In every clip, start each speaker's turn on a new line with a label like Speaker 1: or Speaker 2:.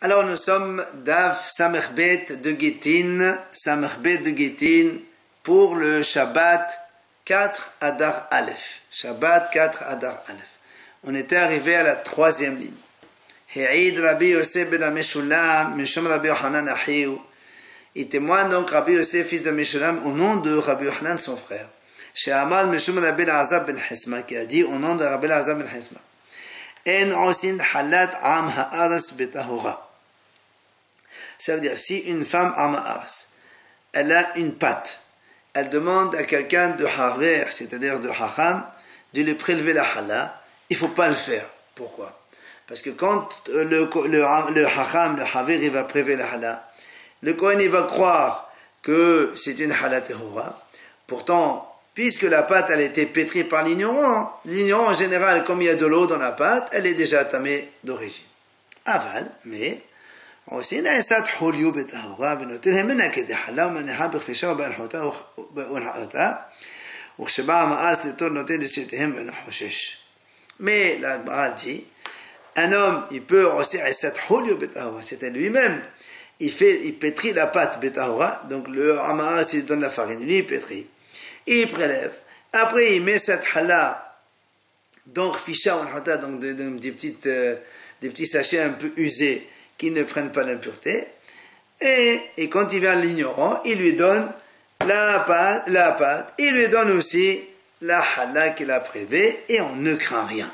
Speaker 1: Alors nous sommes Daf Samerbet de Gittin, pour le Shabbat 4 Adar Aleph. Shabbat 4 Adar Aleph. On était arrivé à la troisième ligne. He'id Rabbi Yosef ben Meshulam, Mishum Rabbi Yochanan Achiu. Il témoigne donc Rabbi Yosef, fils de Meshulam, au nom de Rabbi Yochanan, son frère. She'amad Mishum Rabbi Azab ben Hisma, qui a dit au nom de Rabbi Azab ben Hisma. En osin halat am ha'aras betahora. Ça veut dire, si une femme amaras, elle a une pâte, elle demande à quelqu'un de haver, c'est-à-dire de hacham, de lui prélever la hala, il ne faut pas le faire. Pourquoi? Parce que quand le hacham, le haver, il va prélever la hala, le Kohen, il va croire que c'est une hala tehora. Pourtant, puisque la pâte, elle a été pétrie par l'ignorant en général, comme il y a de l'eau dans la pâte, elle est déjà tamée d'origine. Aval, mais, עושים נעשת חוליו בטהורה ונוטל ממנה כדחלה ומניחה בכפישה ובהנחותה ובהנחותה וכשבא המאס לטול נוטל לשתיהם ואינו חושש. Mais la Gemara dit, un homme, il peut aussi נעשת חוליו בטהורה, c'est lui-même, il pétrit la pâte betahora, donc le amaas il donne la farine, lui il pétrit, il prélève, après il met cette hala, donc ficha ou anhota, donc des petits sachets un peu usés, qui ne prennent pas l'impureté, et quand il vient l'ignorant, il lui donne la pâte, il lui donne aussi la hala qu'il a prélevée, et on ne craint rien.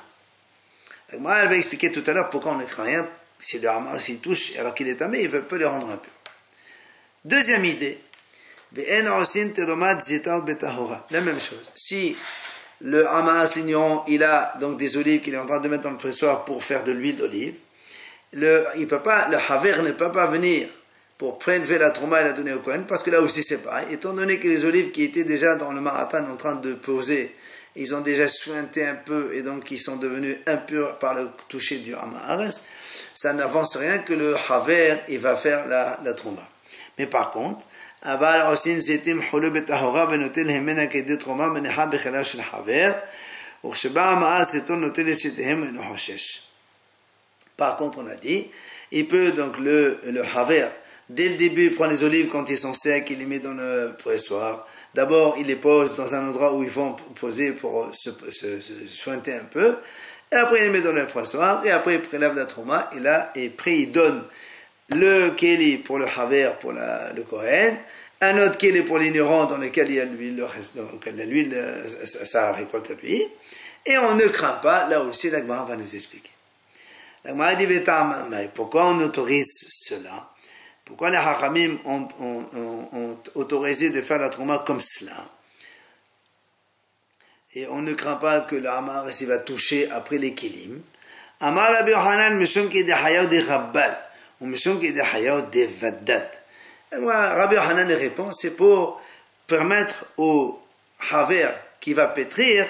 Speaker 1: Elle va expliquer tout à l'heure pourquoi on ne craint rien, si le hamas s'y touche alors qu'il est tamé, il peut le rendre impur. Deuxième idée, la même chose, si le hamas l'ignorant, il a donc des olives qu'il est en train de mettre dans le pressoir pour faire de l'huile d'olive, le haver ne peut pas venir pour prélever la trouma et la donner au Kohen, parce que là aussi c'est pareil, étant donné que les olives qui étaient déjà dans le marathon en train de poser, ils ont déjà suinté un peu et donc ils sont devenus impurs par le toucher du hamares, ça n'avance rien que le haver il va faire la trouma. Mais par contre, aval osin zetim hulu betahora venotel hemena kedet trouma meneha bechela shel haver uksheba hamaas eton notel eshetehem eno hoshesh. Par contre, on a dit, il peut donc le haver, dès le début, prendre les olives quand ils sont secs, il les met dans le pressoir. D'abord, il les pose dans un endroit où ils vont poser pour se sointer un peu. Et après, il les met dans le pressoir. Et après, il prélève la trouma. Et là, et après, il donne le keli pour le haver, pour le Kohen. Un autre keli pour l'ignorant dans lequel il y a l'huile, ça récolte lui. Et on ne craint pas. Là aussi, la Gemara va nous expliquer. La Gemara dit, pourquoi on autorise cela? Pourquoi les Hachamim ont autorisé de faire la trouma comme cela? Et on ne craint pas que le hamar va toucher après les kilim. Amar Rabbi Yochanan, mishum ki dehayaw de rabbal, ou mishum ki dehayaw de vaddat. Rabbi Yochanan répond, c'est pour permettre au haver qui va pétrir,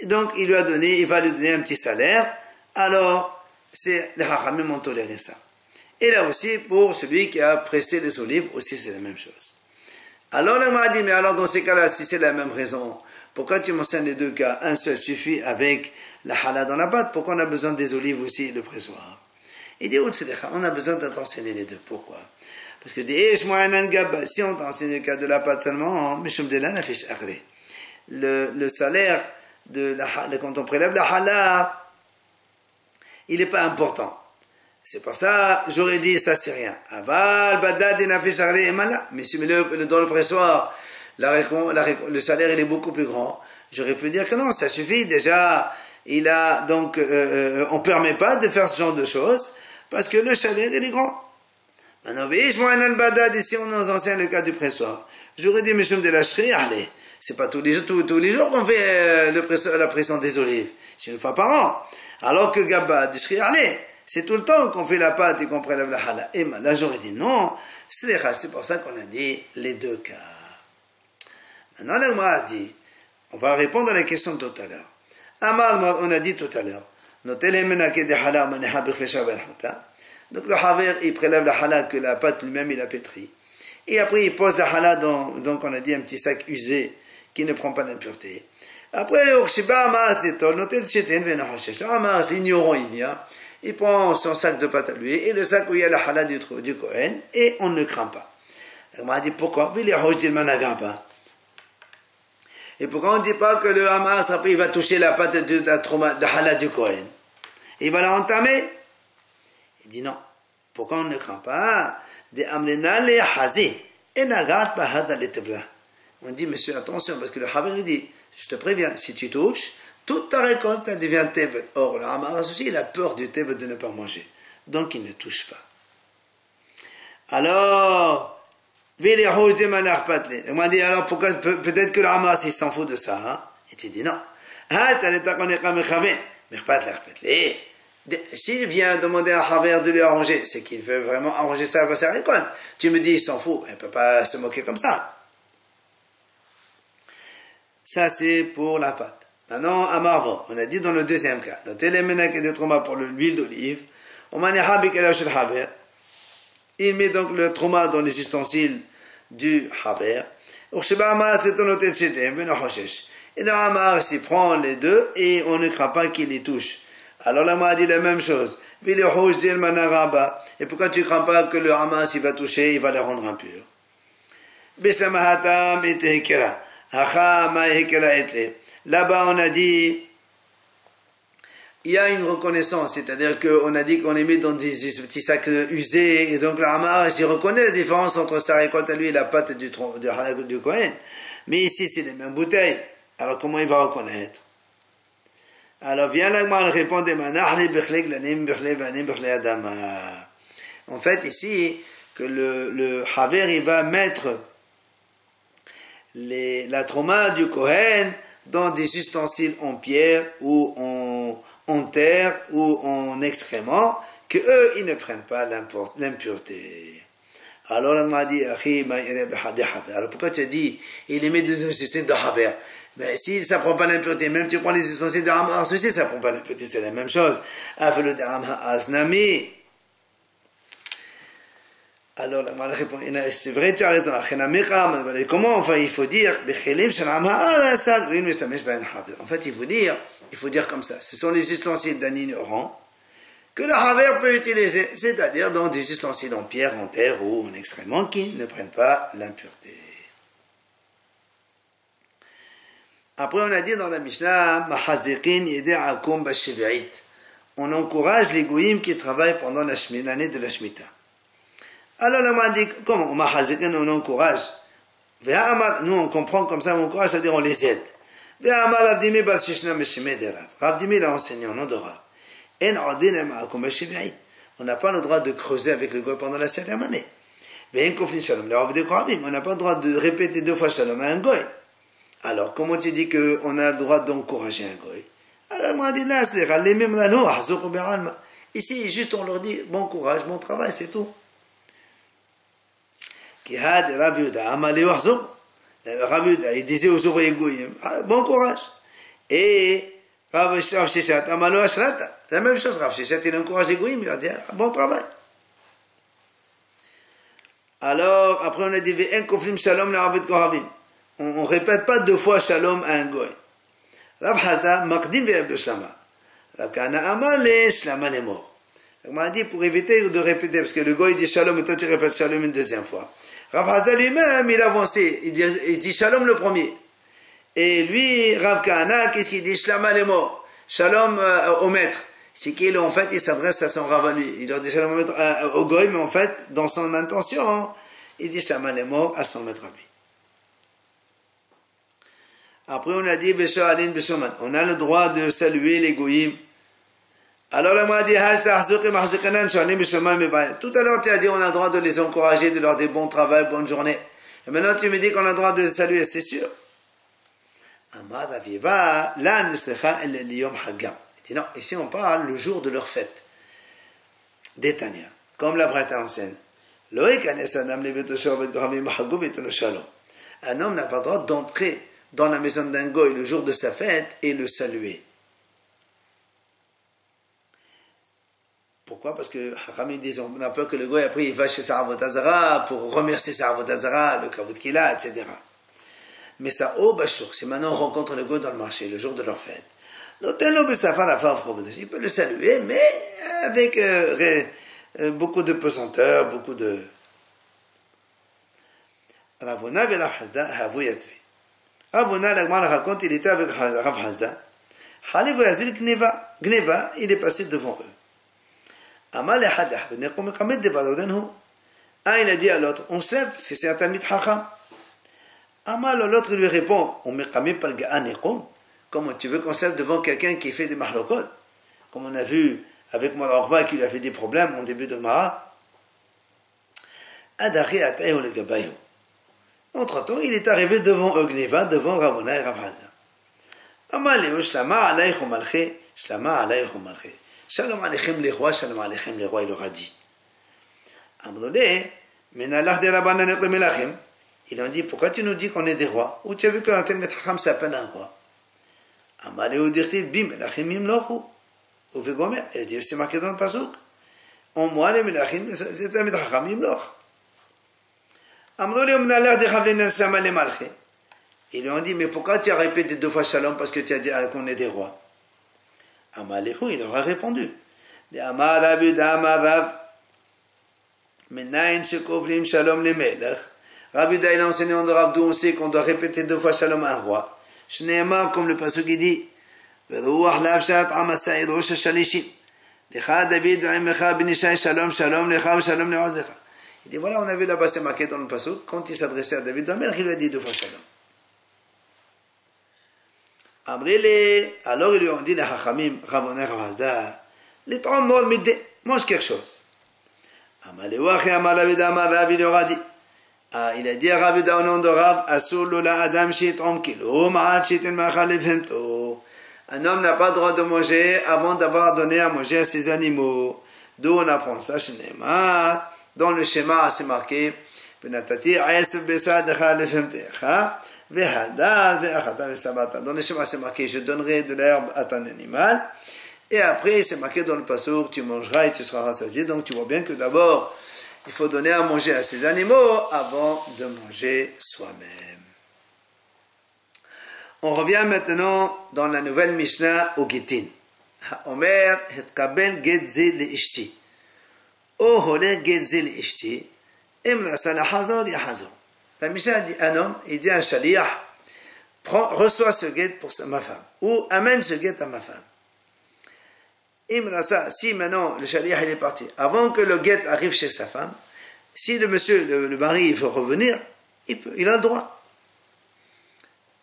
Speaker 1: et donc il va lui donner un petit salaire, alors les Hachamim ont toléré ça. Et là aussi, pour celui qui a pressé les olives, aussi c'est la même chose. Alors la Gemara dit, mais alors dans ces cas-là, si c'est la même raison, pourquoi tu mentionnes les deux cas? Un seul suffit avec la hala dans la pâte, pourquoi on a besoin des olives aussi et le pressoir? Il dit, on a besoin d'enseigner les deux. Pourquoi? Parce que si on t'enseigne le cas de la pâte seulement, le salaire quand on prélève la hala, il n'est pas important. C'est pour ça, j'aurais dit, ça c'est rien. Aval, badad, mais si dans le pressoir, le salaire il est beaucoup plus grand, j'aurais pu dire que non, ça suffit. Déjà, on ne permet pas de faire ce genre de choses, parce que le salaire il est grand. Maintenant, ici on nous enseigne le cas du pressoir. J'aurais dit, Mishum de la Shri, allez, c'est pas tous les jours qu'on fait la pression des olives. C'est une fois par an. Alors que Gabba, allez, c'est tout le temps qu'on fait la pâte et qu'on prélève la hala. Et là, j'aurais dit non, c'est pour ça qu'on a dit les deux cas. Maintenant, la Gemara a dit, on va répondre à la question de tout à l'heure. On a dit tout à l'heure, donc le haver, il prélève la hala que la pâte lui-même, il a pétri. Et après, il pose la hala dans, donc on a dit un petit sac usé qui ne prend pas d'impureté. Après, le hamas, ignorant, il vient, il prend son sac de pâte à lui et le sac où il y a la halal du Kohen et on ne craint pas. On m'a dit pourquoi? Et pourquoi on ne dit pas que le Hamas après il va toucher la pâte de halal du Kohen? Il va la entamer? Il dit non. Pourquoi on ne craint pas? On dit monsieur attention parce que le Haber dit je te préviens si tu touches toute ta récolte elle devient tevet. Or le Hamas aussi il a peur du tevet de ne pas manger donc il ne touche pas. Alors on m'a dit alors pourquoi peut-être que le Hamas il s'en fout de ça hein? Il te dit non. S'il vient demander à Haver de lui arranger, c'est qu'il veut vraiment arranger ça pour sa récolte. Tu me dis il s'en fout, il ne peut pas se moquer comme ça. Ça c'est pour la pâte. Maintenant, à Marot, on a dit dans le deuxième cas, dans Télémének et des traumas pour l'huile d'olive, on m'a dit Haver. Il met donc le trauma dans les ustensiles du Haver. Et le Hamas, il prend les deux et on ne craint pas qu'il les touche. Alors là, on m'a dit la même chose. Et pourquoi tu ne crains pas que le Hamas, il va toucher, il va les rendre impurs? Là-bas, on a dit, il y a une reconnaissance, c'est-à-dire qu'on a dit qu'on les met dans des petits sacs usés, et donc le Hamas, il reconnaît la différence entre sa récolte à lui et la pâte du Kohen. Mais ici, c'est les mêmes bouteilles. Alors comment il va reconnaître? Alors vient l'Agmar répondre en fait ici que le Haver il va mettre la trauma du Kohen dans des ustensiles en pierre ou en terre ou en excrément que eux ils ne prennent pas l'impureté. Alors l'Agmar dit alors pourquoi tu as dit il les met dans des ustensiles de Haver? Mais si ça ne prend pas l'impureté, même tu prends les ustensiles de Hamas aussi, ça ne prend pas l'impureté, c'est la même chose. Alors, c'est vrai, tu as raison. Comment enfin, il faut dire en fait, il faut dire comme ça. Ce sont les ustensiles d'un ignorant que le Haver peut utiliser, c'est-à-dire dans des ustensiles en pierre, en terre ou en excrément qui ne prennent pas l'impureté. Après, on a dit dans la Mishnah, on encourage les goïms qui travaillent pendant l'année de la Shemitah. Alors, là, on a dit, comment on encourage? Nous, on comprend comme ça, on encourage, c'est-à-dire on les aide. Rav Dimi l'a enseigné en nom de Rav. On n'a pas le droit de creuser avec le goï pendant la 7e année. On n'a pas le droit de répéter 2 fois shalom à un goï. Alors, comment tu dis qu'on a le droit d'encourager un goï? Alors, moi, dit là, c'est ici, juste on leur dit bon courage, bon travail, c'est tout. Rav Yehuda, il disait aux ouvriers goïm, bon courage. Et Rav Sheshat, c'est la même chose, Rav Sheshat, il encourage les goïm, il a dit bon travail. Alors, après, on a dit un conflit shalom la Rav Kohavim. On ne répète pas 2 fois shalom à un goy. Rav Hazda, Makdim ve'eb Shama. Rav Kana Amar le Shlama les morts. On m'a dit pour éviter de répéter, parce que le goy dit shalom et toi tu répètes shalom une 2e fois. Rav Hazda lui-même, il a avancé. Il dit shalom le premier. Et lui, Rav Kana, qu'est-ce qu'il dit? Shlama les morts. Shalom au maître. C'est qu'il, en fait, il s'adresse à son Rav à lui. Il leur dit shalom au goy, mais en fait, dans son intention, il dit shlama les morts à son maître à lui. Après, on a dit, on a le droit de saluer les goïms. Alors, là, on a dit, tout à l'heure, tu as dit, on a le droit de les encourager, de leur dire bon travail, bonne journée. Et maintenant, tu me dis qu'on a le droit de les saluer, c'est sûr. Il dit, non, ici, on parle le jour de leur fête. Détania, comme la Braïta enseigne. Un homme n'a pas le droit d'entrer dans la maison d'un goy le jour de sa fête et le saluer. Pourquoi? Parce que Hamid disait, on a peur que le goy après il va chez sa Avodazara pour remercier sa Avodazara, le kavod qu'il a, etc. Mais ça, oh Bachour, si maintenant on rencontre le goy dans le marché le jour de leur fête, Il peut le saluer, mais avec beaucoup de pesanteur, beaucoup de... Ravuna et Rav Hasda, Ravuna, la Gemara raconte, il était avec Rav Hasda. Halev Yazil Gneva, Gneva, il est passé devant eux. Amal Ehad Ahmed, Nekom Kamed Devarodenhu. Un, il a dit à l'autre, on se lève, parce que c'est un Talmid Chacham. Amal, l'autre lui répond, on me kamé pas le gars Nekom. Comment tu veux qu'on se lève devant quelqu'un qui fait des mahlokot? Comme on a vu avec mon Orva qui lui a fait des problèmes au début de Mara. Adachi Ataïo le Gabayou. Entre-temps, il est arrivé devant Gneva, devant Ravuna et Rav Hasda. Amaleu, Shlama alaychum malché, Shlama alaychum malché. Shalom alechem les rois, Shalom alechem les rois, il leur a dit. Amdolé, Menalach de Rabbanan et Melachem. Ils ont dit, pourquoi tu nous dis qu'on est des rois? Ou tu as vu qu'un tel Methacham s'appelle un roi? Amaleu dirtiv bim Melachem imlochu. Ou Vegomer, et dit, c'est marqué dans le Pasuk. En moi, les Melachim, c'est un Methacham imloch. Ils lui ont dit, mais pourquoi tu as répété 2 fois Shalom parce que tu as dit qu'on est des rois? Amalekhu, il leur a répondu. Rabuda, il a enseigné en Rav d'où on sait qu'on doit répéter 2 fois Shalom à un roi. Shneema, comme le passage qui dit, il dit, voilà, on a vu là-bas, c'est marqué dans le pasuk, quand il s'adressait à David Amelech, il lui a dit 2 fois Shalom. Amrile, alors ils lui ont dit, les Hachamim, Ravona, Rav Hasda, les 3 morts, mange quelque chose. Amalewach et Amalavid Amarav, il leur a dit, il a dit à Ravida au nom de Rav, Asur Lula Adam Shitrom Kilo, Ma'at Shitin Machalevhemto. Un homme n'a pas le droit de manger avant d'avoir donné à manger à ses animaux. D'où on apprend ça, Shnema. Dans le schéma, c'est marqué dans le schéma, c'est marqué je donnerai de l'herbe à ton animal. Et après, c'est marqué dans le pasuk tu mangeras et tu seras rassasié. Donc, tu vois bien que d'abord, il faut donner à manger à ses animaux avant de manger soi-même. On revient maintenant dans la nouvelle Mishnah au Gittin. Omer hetkabel getze leishti. La Mishnah dit un homme, il dit à un shaliach, reçois ce guet pour ma femme, ou amène ce guet à ma femme. Si maintenant le shaliach il est parti, avant que le guet arrive chez sa femme, si le monsieur, le mari, il veut revenir, il a le droit.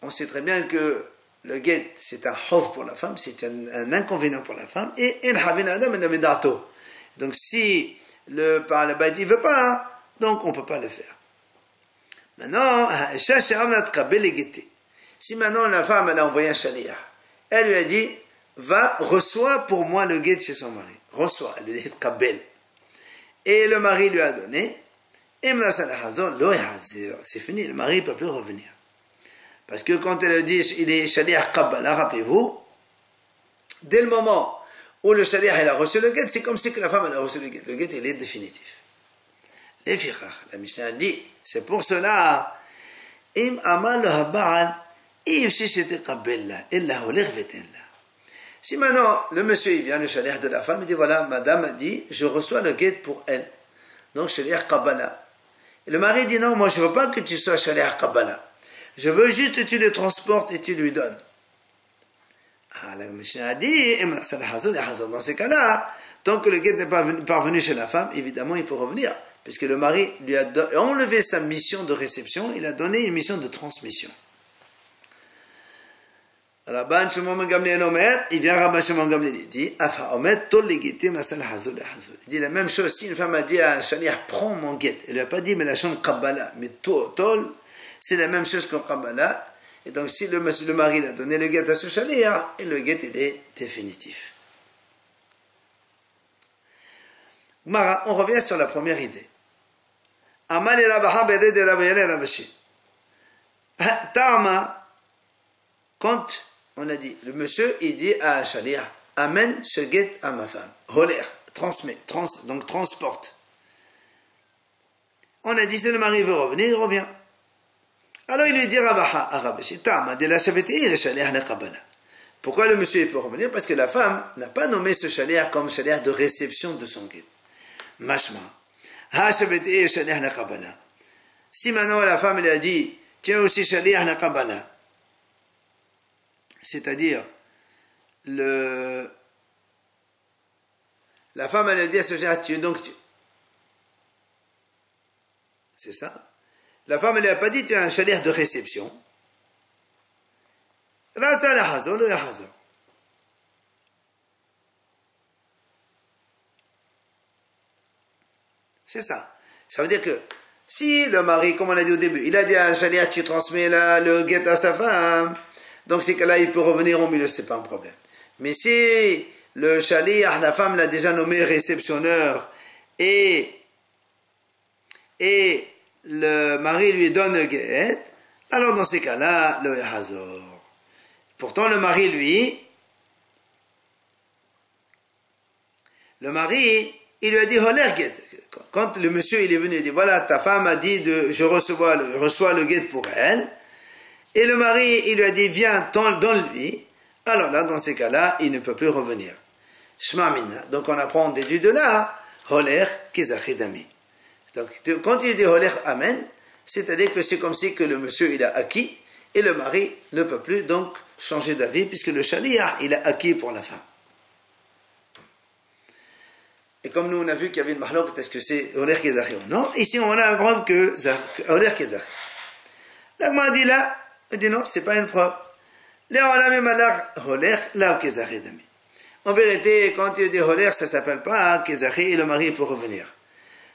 Speaker 1: On sait très bien que le guet c'est un chof pour la femme, c'est un inconvénient pour la femme, et donc si le baïdi ne veut pas, donc on ne peut pas le faire. Maintenant, si maintenant la femme elle a envoyé un shaliach, elle lui a dit, va, reçois pour moi le guet chez son mari. Reçois, elle lui dit, et le mari lui a donné, c'est fini, le mari ne peut plus revenir. Parce que quand elle dit, il est shaliach Kabbalah, rappelez-vous, dès le moment où le shaliach a reçu le guet, c'est comme si que la femme elle a reçu le guet. Le guet, il est définitif. Les fichach, la Mishnah dit, c'est pour cela, im amal le habal, si maintenant le monsieur il vient, le shaliach de la femme, il dit voilà, madame a dit, je reçois le guet pour elle. Donc shaliach Kabbalah. Et le mari dit non, moi je ne veux pas que tu sois shaliach Kabbalah. Je veux juste que tu le transportes et tu lui donnes. La Mishnah a dit, dans ces cas-là, tant que le guet n'est pas parvenu chez la femme, évidemment, il peut revenir. Puisque le mari lui a enlevé sa mission de réception, il a donné une mission de transmission. Rabban Shimon Gamliel Omer, il vient Rabban Shimon Gamliel, il dit, il dit la même chose, si une femme a dit à un shaliach, prends mon guet, elle lui a pas dit, mais la chambre Kabbalah, mais tol, c'est la même chose qu'en Kabbalah. Et donc, si le mari a donné le guet à ce shaliach, et le guet il est définitif. Mara, on revient sur la première idée. Amal Rabaha Bede de Rabayel Rabashi. Tama, quand on a dit, le monsieur, il dit à shaliach, amène ce guet à ma femme. Holer, transmet, donc transporte. On a dit, si le mari veut revenir, il revient. Alors il lui dit Rabaha à Rabashi, Tama de la Shavetir, shaliach le Kabbalah. Pourquoi le monsieur peut revenir? Parce que la femme n'a pas nommé ce shaliach comme shaliach de réception de son guide. Mashma. Si maintenant la femme lui a dit, tiens aussi shaliach naqabala, c'est-à-dire, la femme elle a dit à ce shaliach, c'est ça. La femme elle lui a pas dit, tu es un shaliach de réception. C'est ça. Ça veut dire que si le mari, comme on a dit au début, il a dit à un shaliach, tu transmets le guet à sa femme, donc c'est que là il peut revenir au milieu, c'est pas un problème. Mais si le shaliach, la femme l'a déjà nommé réceptionneur et le mari lui donne le guet, alors dans ces cas-là, le yahazor. Pourtant le mari, lui, il lui a dit, holer guet. Quand le monsieur il est venu, il dit, voilà, ta femme a dit, je reçois le guet pour elle, et le mari, il lui a dit, viens, donne-lui, alors là, dans ces cas-là, il ne peut plus revenir. Shma mina. Donc on apprend, on déduit de là, holer kizachidami. Donc quand il dit holer amen, c'est-à-dire que c'est comme si que le monsieur il a acquis, et le mari ne peut plus donc changer d'avis, puisque le shaliach, il a acquis pour la femme. Et comme nous on a vu qu'il y avait une mahlok, est-ce que c'est holer kezachi ou non? Ici on a une preuve que holer kezachi. L'agma dit là, il dit non, c'est pas une preuve. En vérité, quand il dit holer, ça s'appelle pas kezachi et le mari peut revenir.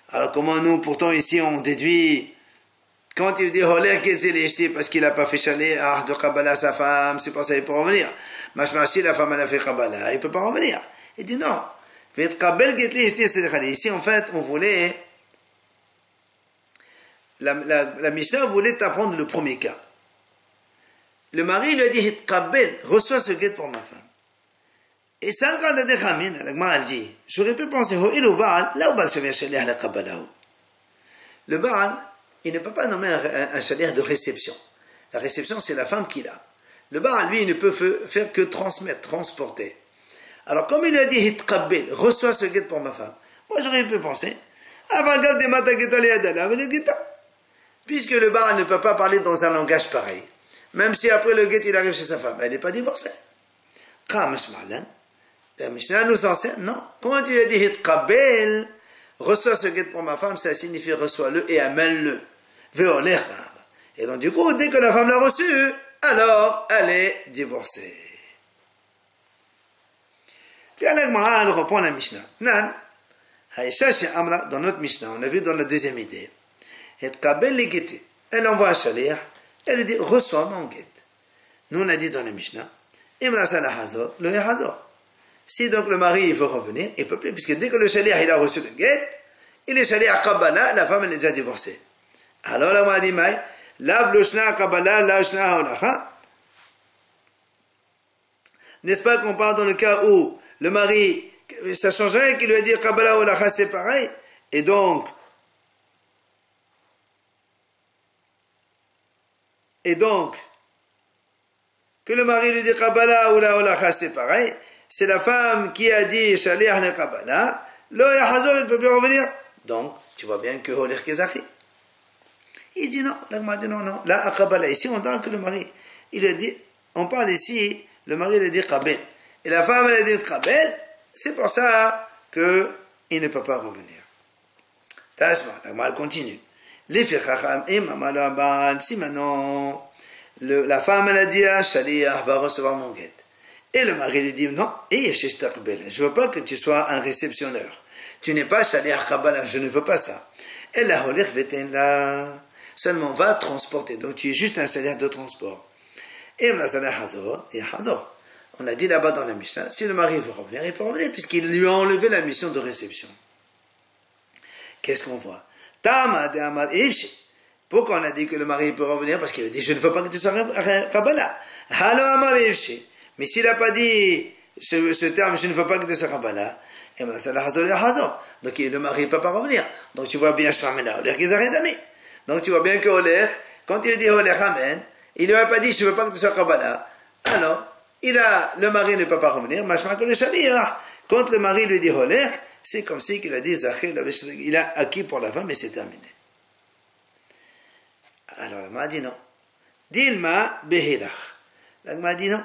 Speaker 1: Alors comment nous, pourtant ici on déduit, quand il dit holer kezachi, parce qu'il n'a pas fait chaler de Kabbalah à sa femme, c'est pour ça qu'il peut revenir. Mais si la femme elle a fait Kabbalah, il ne peut pas revenir. Il dit non. Ici, en fait, on voulait, la Mishnah voulait apprendre le premier cas. Le mari lui a dit, reçois ce guet pour ma femme. Et ça, le cas de Dechamin, elle dit, j'aurais pu penser, le Baal, il ne peut pas nommer un shaliach de réception. La réception, c'est la femme qui l'a. Le Baal, lui, il ne peut faire que transmettre, transporter. Alors, comme il lui a dit, hitqabbel, reçois ce guet pour ma femme. Moi, j'aurais pu penser, puisque le Baal ne peut pas parler dans un langage pareil. Même si après le guet, il arrive chez sa femme, elle n'est pas divorcée. La Mishnah nous enseigne, non. Quand il a dit, hitqabbel, reçois ce guet pour ma femme, ça signifie reçois-le et amène-le. Et donc, du coup, dès que la femme l'a reçu, alors, elle est divorcée. Puis elle reprend la Mishnah. Dans notre Mishnah, on a vu dans la deuxième idée. Elle envoie un shaliach, elle lui dit, reçois mon guet. Nous on a dit dans la Mishnah, si donc le mari il veut revenir, il ne peut plus, puisque dès que le shaliach il a reçu le guet, il est shaliach Kabbalah, la femme elle est déjà divorcée. Alors la m'a dit, lav lo shna Kabbalah, la shna holacha. N'est-ce pas qu'on parle dans le cas où le mari, ça change rien qu'il lui a dit Kabbalah ou Lacha, c'est pareil. Et donc, que le mari lui dit Kabbalah ou Lacha, c'est pareil. C'est la femme qui a dit Shaliach ne Kabbalah, lo yahazor, il ne peut plus revenir. Donc, tu vois bien que holer kezachi. Il dit non, l'agma dit non. Là, à Kabbalah, ici, on entend que le mari, il a dit, on parle ici, le mari il a dit Kabbalah. Et la femme, elle a dit Kabbalah, c'est pour ça qu'il ne peut pas revenir. Elle continue. Si maintenant, la femme, elle a dit, Shaliach va recevoir mon guet. Et le mari lui dit, non, je ne veux pas que tu sois un réceptionneur. Tu n'es pas Shaliach Kabbalah, je ne veux pas ça. Et la holir vetenla, seulement va transporter. Donc tu es juste un shaliach de transport. Et Hazor. On a dit là-bas dans la Mishnah, si le mari veut revenir, il peut revenir, puisqu'il lui a enlevé la mission de réception. Qu'est-ce qu'on voit? Pourquoi on a dit que le mari peut revenir? Parce qu'il a dit, je ne veux pas que tu sois Kabbalah. Mais s'il n'a pas dit ce terme, je ne veux pas que tu sois Kabbalah, donc le mari ne peut pas revenir. Donc tu vois bien, donc tu vois bien que Oler, quand il dit Oler Amen, il ne lui a pas dit, je ne veux pas que tu sois Kabbalah. Alors, le mari ne peut pas revenir, mashma que le shaliach, quand le mari lui dit holer, c'est comme si il a dit Zachir, il a acquis pour la femme et c'est terminé. Alors la m'a dit non. Dilma behilach. La m'a dit non.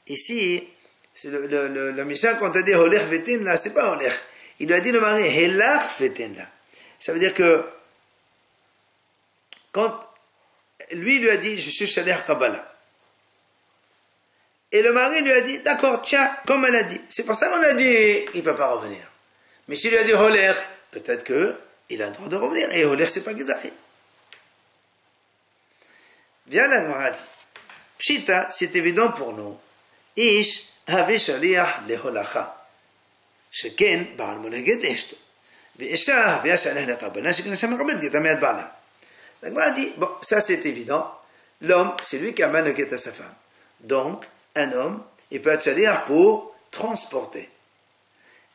Speaker 1: Ici, c'est le Mishnah quand on dit holer fetin là, c'est pas holer. Il lui a dit le mari helach fetin là. Ça veut dire que quand lui a dit je suis shaliach Kabbalah. Et le mari lui a dit d'accord, tiens, comme elle a dit. C'est pour ça qu'on a dit il ne peut pas revenir. Mais s'il lui a dit holer, peut-être qu'il a le droit de revenir. Et holer, c'est pas Gezahi. Viens la Gemara dit. Pshita, c'est évident pour nous. Ish have shaliach leholacha. Sheken ba'al moleget eshto. Ve'esha have shaliach lekabbalah. Sheken Hashem mekabed get amed ba'ala. La Gemara dit, bon, ça c'est évident. L'homme, c'est lui qui amène le get à sa femme. Donc, un homme, il peut être shaliach pour transporter.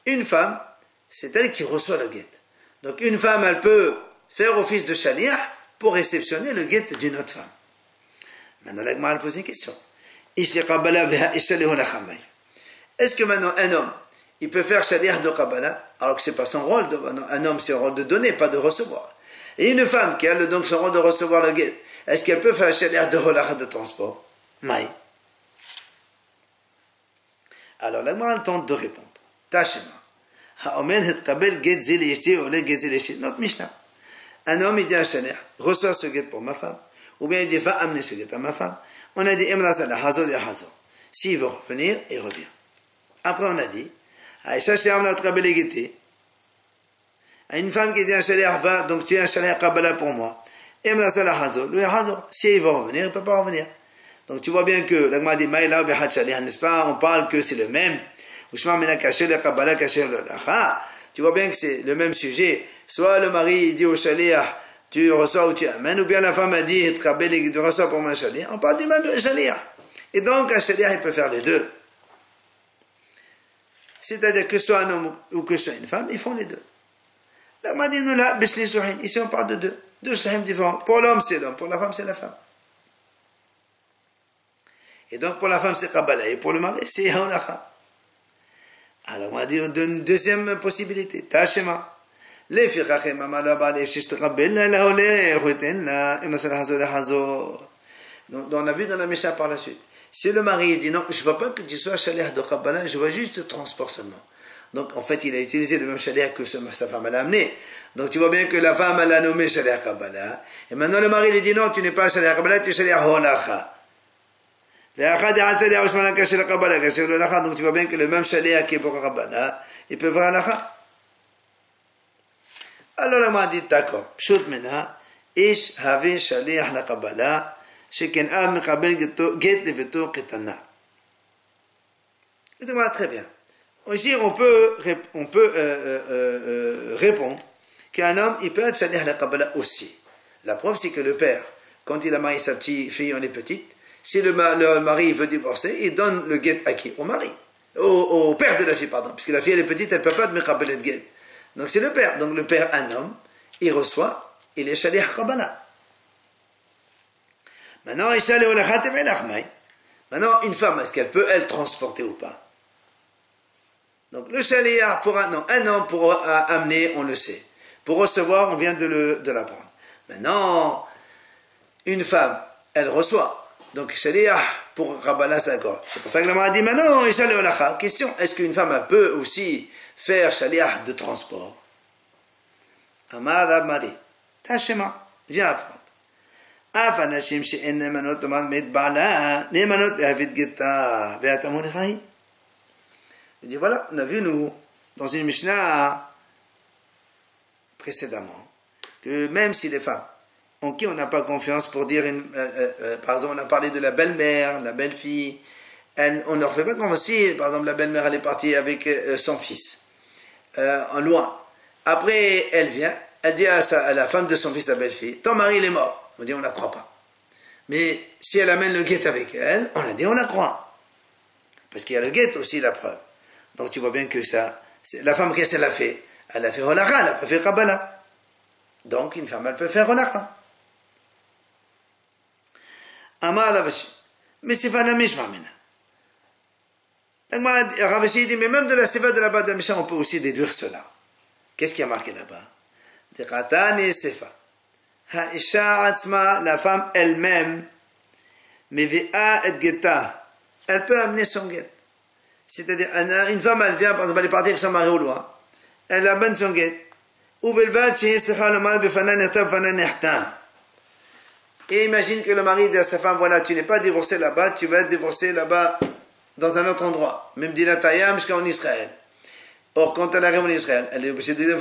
Speaker 1: Une femme, c'est elle qui reçoit le guet. Donc une femme, elle peut faire office de shaliach pour réceptionner le guet d'une autre femme. Maintenant, la Gemara pose une question. Est-ce que maintenant un homme, il peut faire shaliach de Kabbalah, alors que ce n'est pas son rôle, un homme c'est un rôle de donner, pas de recevoir. Et une femme qui a donc son rôle de recevoir le guet, est-ce qu'elle peut faire shaliach de holacha de transport? Maï. Alors la Gemara tente de répondre. Tachema. Notre Mishnah. Un homme, il dit à shaliach, reçois ce guet pour ma femme, ou bien il dit, va amener ce guet à ma femme. On a dit, s'il veut revenir, il revient. Après, on a dit, une femme qui dit à shaliach, va, donc tu es un shaliach Kabbalah pour moi. Si il veut revenir, il ne peut pas revenir. Donc tu vois bien que, la Gemara dit, n'est-ce pas, on parle que c'est le même. Tu vois bien que c'est le même sujet. Soit le mari dit au shaliach, tu reçois ou tu amènes, ou bien la femme a dit, tu reçois pour moi un shaliach. On parle du même shaliach. Et donc un shaliach, il peut faire les deux. C'est-à-dire que soit un homme ou que soit une femme, ils font les deux. La Gemara dit, nous là, ici on parle de deux. Deux shahim différents. Pour l'homme, c'est l'homme. Pour la femme, c'est la femme. Et donc pour la femme, c'est Kabbalah. Et pour le mari, c'est holacha. Alors on va dire une deuxième possibilité. Tachema. Donc on a vu dans la Mishnah par la suite. Si le mari dit non, je ne veux pas que tu sois shaliach de Kabbalah, je veux juste le transport seulement. Donc en fait, il a utilisé le même shaliach que sa femme l'a amené. Donc tu vois bien que la femme l'a nommé shaliach Kabbalah. Et maintenant le mari lui dit non, tu n'es pas shaliach Kabbalah, tu es shaliach holacha. Donc tu vois bien que le même shaliach qui est pour Kabbalah, il peut faire holacha. Alors la m'a dit d'accord. Pshut mena, ish have shaliach la Kabbalah, sheken av mekabel get leveto ketana. Il demande très bien. Ici on peut répondre qu'un homme il peut être shaliach la Kabbalah aussi. La preuve c'est que le père, quand il a marié sa petite fille, on est petite. Si le mari veut divorcer, il donne le guet à qui? Au mari. Au père de la fille, pardon. Puisque la fille elle est petite, elle ne peut pas te mekabel le guet. Donc c'est le père. Donc le père, un homme, il reçoit, il est shaliach Kabbalah. Maintenant, maintenant, une femme, est-ce qu'elle peut, elle, transporter ou pas? Donc le shaliach, un homme pour amener, on le sait. Pour recevoir, on vient de l'apprendre. Maintenant, une femme, elle reçoit. Donc shaliach pour Kabbalah, c'est d'accord. C'est pour ça que la m'a dit maintenant, question, est-ce qu'une femme elle peut aussi faire shaliach de transport? Amar Rab Mari, Tachema, viens apprendre. Afanashim she'en nemanot omad met ba'ala, nemanot be'avid geta, ve'atamon echahi. Il dit voilà, on a vu nous, dans une Mishnah précédemment, que même si les femmes en qui on n'a pas confiance pour dire, par exemple, on a parlé de la belle-mère, la belle-fille, on ne leur fait pas confiance. Si, par exemple, la belle-mère, elle est partie avec son fils, en loin. Après, elle vient, elle dit à la femme de son fils, la belle-fille, ton mari, il est mort. On dit, on ne la croit pas. Mais si elle amène le guet avec elle, on a dit, on la croit. Parce qu'il y a le guet aussi, la preuve. Donc tu vois bien que ça, la femme, qu'est-ce qu'elle a fait? Elle a fait holacha, elle n'a pas fait Kabbalah. Donc une femme, elle peut faire holacha. Amar Avashi. Mais c'est pas la mishma mina. Ravashi dit, mais même de la Sefa de la Bad Misha, on peut aussi déduire cela. Qu'est-ce qui a marqué là-bas? Dekhatani Sefa. Ha'isha atzma, la femme elle-même, mevi'a et geta. Elle peut amener son guet. C'est-à-dire, une femme, elle vient, par exemple, elle est partie avec son mari au loin. Elle amène son guet. Et imagine que le mari dit à sa femme, voilà, tu n'es pas divorcé là-bas, tu vas être divorcé là-bas dans un autre endroit. Même dit la Taïam jusqu'en Israël. Or, quand elle arrive en Israël, elle est obligée de dire,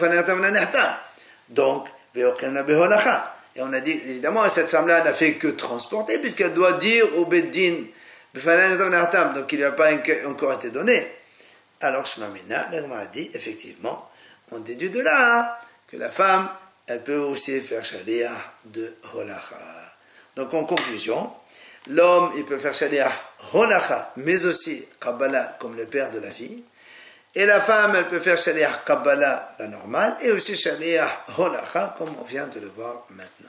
Speaker 1: donc, et on a dit, évidemment, cette femme-là n'a fait que transporter, puisqu'elle doit dire au Beddin, donc il n'y a pas encore été donné. Alors, Shmamina, l'Agma a dit, effectivement, on déduit de là que la femme, elle peut aussi faire shaliach de holacha. Donc, en conclusion, l'homme, il peut faire shaliach holacha, mais aussi Kabbalah, comme le père de la fille. Et la femme, elle peut faire shaliach Kabbalah, la normale, et aussi shaliach holacha, comme on vient de le voir maintenant.